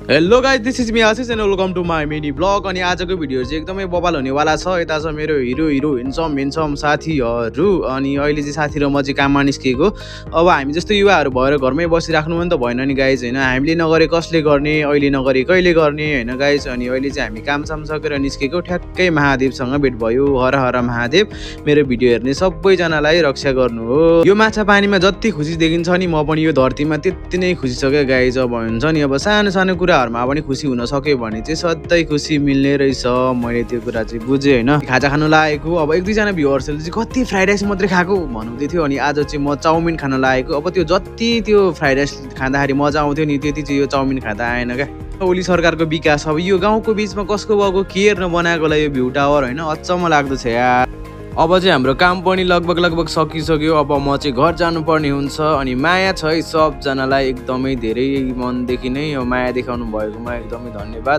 Hello guys, this is me Ashish and welcome to my mini vlog. अनि आजको video चाहिँ एकदमै बबाल हुनेवाला छ। यता छ मेरो हिरो हिन्सम साथीहरू। अनि अहिले चाहिँ साथी र म चाहिँ काममा निस्किएको। अब हामी जस्तो युवाहरू भएर घरमै बसिराख्नु पनि त भएन नि गाइज, होइन। हामीले नगरे कसले गर्ने, अहिले नगरे कहिले गर्ने, होइन गाइज। अनि अहिले चाहिँ हामी कामसाम सकेर निस्केको, ठ्याक्कै महादेवसँग भेट भयो। हर हर महादेव। मेरो भिडियो हेर्ने सबैजनालाई रक्षा गर्नु हो। यो माछा पानीमा जति खुसी देखिन्छ नि, म पनि यो धरतीमा त्यति नै खुसी छ क्या गाइज। अब हुन्छ नि, अब सानो सानो कुराहरूमा पनि खुसी हुन सक्यो भने चाहिँ सधैँ खुसी मिल्ने रहेछ। मैले त्यो कुरा चाहिँ बुझेँ, होइन। खाजा खानु लागेको, अब एक दुईजना भ्युअर्सहरूले चाहिँ कति फ्राइड राइस मात्रै खाएको भन्नुहुँदै थियो। अनि आज चाहिँ म चाउमिन खान लागेको। अब त्यो जति त्यो फ्राइड राइस खाँदाखेरि मजा आउँथ्यो नि, त्यति चाहिँ यो चाउमिन खाँदा आएन क्या। ओली सरकारको विकास, अब यो गाउँको बिचमा कसको भएको केयर नबनाएकोलाई यो भ्यू टावर, होइन। अचम्म लाग्दो छ यार। अब चाहिँ हाम्रो काम पनि लगभग सकिसक्यो। अब म चाहिँ घर जानुपर्ने हुन्छ। अनि माया छ है सबजनालाई, एकदमै धेरै मनदेखि नै माया देखाउनु भएकोमा एकदमै धन्यवाद।